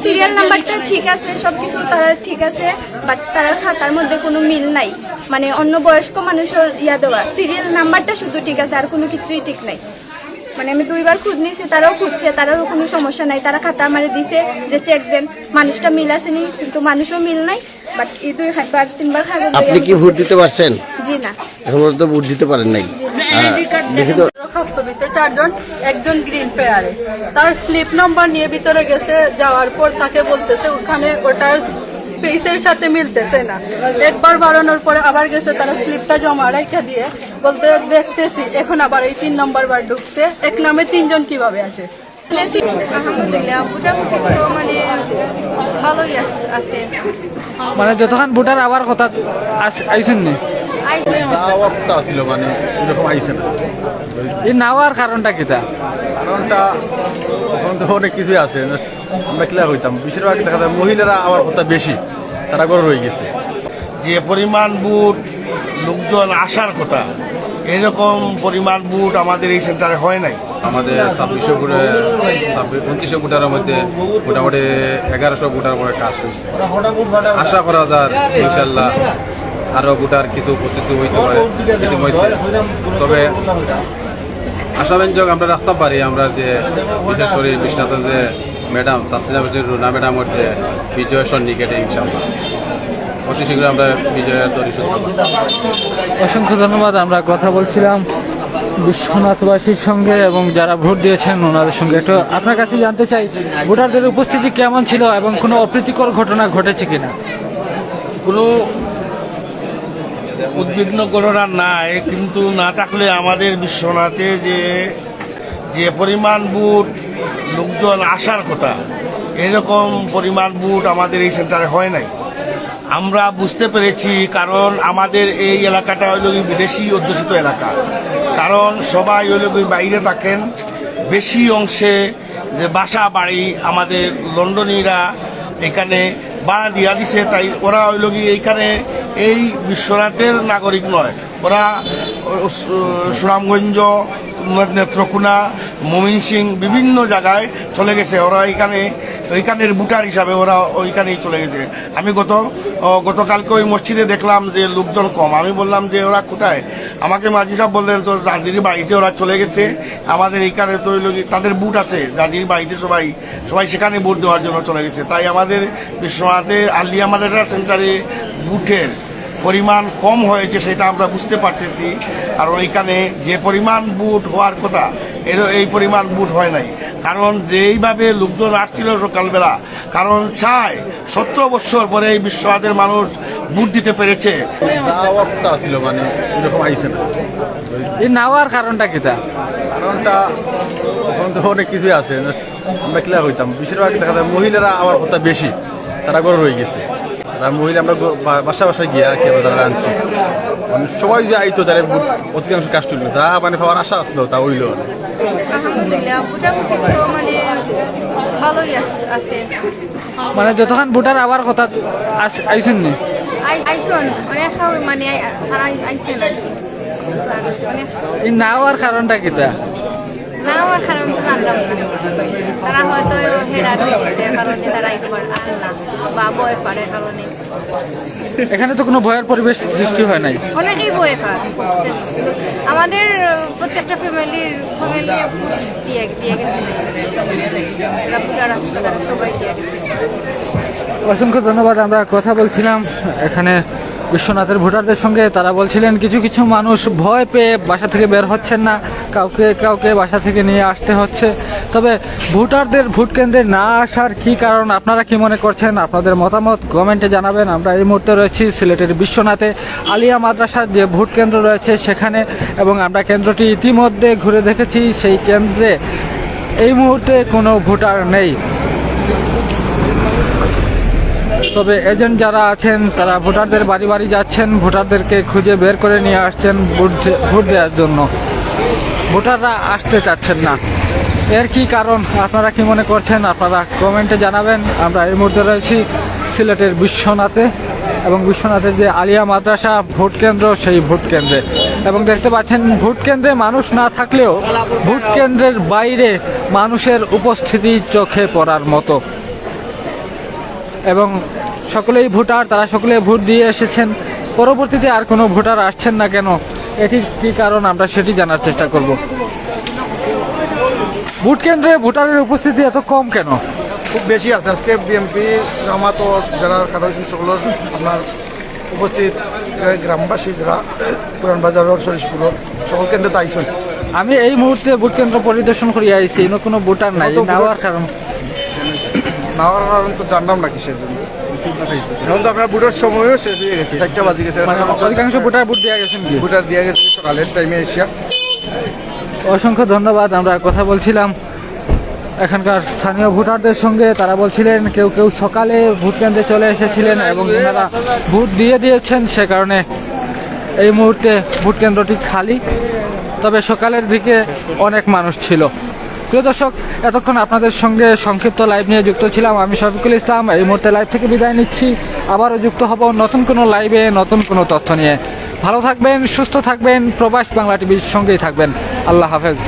Serial নাম্বারটা ঠিক আছে, সবকিছু তারা ঠিক আছে, বাট তার খাতার মধ্যে কোনো মিল নাই। মানে অন্য বয়স্ক মানুষের দেওয়া সিরিয়াল নাম্বারটা শুধু ঠিক আছে, আর কোনো কিছুই ঠিক নাই। মানে আমি 2বার খোঁজ নিয়েছি, তারাও খুঁজছে, তারাও কোনো সমস্যা নাই। তারা খাতা আমারে দিছে যে চেক দেন, মানুষটা মিল আসেনি, কিন্তু মানুষও মিল নাই। বাট এই 2বার 3বার কাগজ। আপনি কি ভোট দিতে পারছেন? জি না, এখন তো ভোট দিতে পারেন নাই। দেখি তো খাস্তবিতে 4 জন, একজন গ্রিন পেয়ারে তার স্লিপ নাম্বার নিয়ে ভিতরে গেছে, যাওয়ার পর তাকে বলতেছে ওখানে ওটার ফেসের সাথে মিলতেছে না। একবার বাড়ানোর পরে আবার গেছে, তারা স্লিপটা জমা রাখা দিয়ে বলতে দেখতেছি। এখন আবার এই 3 নম্বর বার ঢুকছে, এক নামে 3 জন কিভাবে আসে? আলহামদুলিল্লাহ মোটামুটি তো মানে ভালোই আছে। মানে যতক্ষণ ভোটার আবার কথা আইসেন নি যাওয়ারটা ছিল মানে এরকম আইসে না। এই নেওয়ার কারণটা কিতা? কারণটা এখন তো অনেক কিছুই আছে, আমরা ক্লিয়ার হইতাম। বেশিরভাগ দেখা যায় মহিলারা আমার কথা বেশি, তারা গড় রয়ে গেছে। যে পরিমাণ বুট লোকজন আসার কথা, এরকম পরিমাণ বুট আমাদের এই সেন্টারে হয় নাই। আমাদের 2600 ফুটে 2900 ফুটারের মধ্যে মোটামুটি 1100 ফুটার পরে কাস্ট হয়েছে। আশা করা যায় ইনশাল্লাহ আরও ফুটার কিছু উপস্থিতি হইতে পারে ইতিমধ্যে। তবে আশাব্যঞ্জক আমরা রাখতে পারি আমরা যে বিশেষ করে বিশ্বনাথের যে ম্যাডাম তাসলিমা রুনা ম্যাডামের যে বিজয় সন্নিকেটে ইনশাল্লাহ অতি শীঘ্র আমরা বিজয়ের দড়ি শুরু করব। অসংখ্য ধন্যবাদ। আমরা কথা বলছিলাম বিশ্বনাথবাসীর সঙ্গে এবং যারা ভোট দিয়েছেন ওনাদের সঙ্গে। একটু আপনার কাছে জানতে চাই ভোটারদের উপস্থিতি কেমন ছিল এবং কোনো অপ্রীতিকর ঘটনা ঘটেছে কিনা? কোনো উদ্বিগ্ন ঘটনা নাই, কিন্তু না থাকলে আমাদের বিশ্বনাথে যে পরিমাণ বুট লোকজন আসার কথা, এরকম পরিমাণ বুট আমাদের এই সেন্টারে হয় নাই। আমরা বুঝতে পেরেছি, কারণ আমাদের এই এলাকাটা হইল বিদেশি অধ্যুষিত এলাকা। কারণ সবাই হইল বাইরে থাকেন, বেশি অংশে যে বাসা বাড়ি আমাদের লন্ডনীরা এখানে ভাড়া দিয়া দিছে, তাই ওরা হইল এইখানে এই বিশ্বনাথের নাগরিক নয়। ওরা সুনামগঞ্জ, নেত্রকোনা, ময়মনসিং বিভিন্ন জায়গায় চলে গেছে। ওরা ওইখানের ভোটার হিসাবে ওরা ওইখানেই চলে গেছে। আমি গতকালকে ওই মসজিদে দেখলাম যে লোকজন কম। আমি বললাম যে ওরা কোথায়? আমাকে মাঝি সাহেব বললেন তো জাহাঙ্গীর বাড়িতে ওরা চলে গেছে। আমাদের এইখানে তো তাদের বুট আছে, জাহাঙ্গীর বাড়িতে সবাই সেখানে ভোট দেওয়ার জন্য চলে গেছে। তাই আমাদের বিশ্বনাথের আলিয়া মাদ্রাসা সেন্টারে বুটের পরিমাণ কম হয়েছে সেটা আমরা বুঝতে পারতেছি। আর ওইখানে যে পরিমাণ বুট হওয়ার কথা এই পরিমাণ বুট হয় নাই। কারণ যেইভাবে লোকজন আসছিল সকালবেলা, কারণ চায় 17 বছর পরে এই বিশ্বনাথের মানুষ বুট দিতে পেরেছে। যাওয়ারটা ছিল মানে এরকম আইসে না। এই নেওয়ার কারণটা কিতা? কারণটা এখন তো অনেক কিছুই আছে, আমরা ক্লিয়ার হইতাম। বেশিরভাগ দেখা যায় মহিলারা আমার কথা বেশি, তারা গড় রয়ে গেছে। তারা মহিলা আমরা বাসায় গিয়ে তারা আনছি। মানে সবাই যে আইতো তাদের অধিকাংশ কাজ হইল, যা মানে পাওয়ার আশা আসলো তা হইল। আলহামদুলিল্লাহ মোটামুটি তো মানে ভালোই আছে। মানে যতক্ষণ ভোটার আবার কথা আইসেন নি আইসন অনেক মানে আইসে না। এই নেওয়ার কারণটা কিতা? না আমার কারণ তো জানলাম না, তারা হয়তো হেরার হয়েছে কারণে তারা একবার আনলাম বা বয় পারের কারণে। এখানে তো কোনো ভয়ের পরিবেশ সৃষ্টি হয় নাই। অনেকেই বয়ে পার, আমাদের প্রত্যেকটা ফ্যামিলি দিয়ে গেছে, সবাই দিয়ে গেছে। অসংখ্য ধন্যবাদ। আমরা কথা বলছিলাম এখানে বিশ্বনাথের ভোটারদের সঙ্গে। তারা বলছিলেন কিছু কিছু মানুষ ভয় পেয়ে বাসা থেকে বের হচ্ছেন না, কাউকে বাসা থেকে নিয়ে আসতে হচ্ছে। তবে ভোটারদের ভোট কেন্দ্রে না আসার কী কারণ, আপনারা কি মনে করছেন? আপনাদের মতামত কমেন্টে জানাবেন। আমরা এই মুহূর্তে রয়েছি সিলেটের বিশ্বনাথে আলিয়া মাদ্রাসার যে ভোট কেন্দ্র রয়েছে সেখানে, এবং আমরা কেন্দ্রটি ইতিমধ্যে ঘুরে দেখেছি। সেই কেন্দ্রে এই মুহূর্তে কোনো ভোটার নেই। তবে এজেন্ট যারা আছেন তারা ভোটারদের বাড়ি বাড়ি যাচ্ছেন, ভোটারদেরকে খুঁজে বের করে নিয়ে আসছেন ভোট দেওয়ার জন্য। ভোটাররা আসতে চাচ্ছেন না, এর কি কারণ আপনারা কি মনে করছেন? আপনারা কমেন্টে জানাবেন। আমরা এই মুহূর্তে রয়েছি সিলেটের বিশ্বনাথে এবং বিশ্বনাথের যে আলিয়া মাদ্রাসা ভোট কেন্দ্র সেই ভোট কেন্দ্রে, এবং দেখতে পাচ্ছেন ভোট কেন্দ্রে মানুষ না থাকলেও ভোট কেন্দ্রের বাইরে মানুষের উপস্থিতি চোখে পড়ার মতো। এবং সকলেই ভোটার, তারা সকলে ভোট দিয়ে এসেছেন। পরবর্তীতে আর কোনো ভোটার আসছেন না কেন, এটি কী কারণ আমরা সেটি জানার চেষ্টা করব। ভোট কেন্দ্রে ভোটারের উপস্থিতি এত কম কেন? খুব বেশি আছে আজকে বিএমপি জামাত ও যারা কাটা হয়েছেন সকলের আপনার উপস্থিত গ্রামবাসী যারা পুরান বাজার শরীফপুর সকল কেন্দ্রে তাইছেন। আমি এই মুহূর্তে ভোট কেন্দ্র পরিদর্শন করিয়া আইছি, কোনো ভোটার নাই, নেওয়ার কারণ নেওয়ার কারণ তো জানলাম না কিসের জন্য। এখন তো আপনার ভোটের সময়ও শেষ হয়ে গেছে, 4টা বাজে গেছে, মানে অধিকাংশ ভোটার ভোট দেওয়া গেছেন কি? ভোটার দিয়ে গেছে সকালের টাইমে এসিয়া। অসংখ্য ধন্যবাদ। আমরা কথা বলছিলাম এখানকার স্থানীয় ভোটারদের সঙ্গে, তারা বলছিলেন কেউ কেউ সকালে ভোট কেন্দ্রে চলে এসেছিলেন এবং ওনারা ভোট দিয়ে দিয়েছেন, সে কারণে এই মুহূর্তে ভোট কেন্দ্রটি খালি, তবে সকালের দিকে অনেক মানুষ ছিল। প্রিয় দর্শক, এতক্ষণ আপনাদের সঙ্গে সংক্ষিপ্ত লাইভ নিয়ে যুক্ত ছিলাম আমি শফিকুল ইসলাম। এই মুহূর্তে লাইভ থেকে বিদায় নিচ্ছি, আবারও যুক্ত হব নতুন কোনো লাইভে নতুন কোনো তথ্য নিয়ে। ভালো থাকবেন, সুস্থ থাকবেন, প্রবাস বাংলা টিভির সঙ্গেই থাকবেন। আল্লাহ হাফেজ।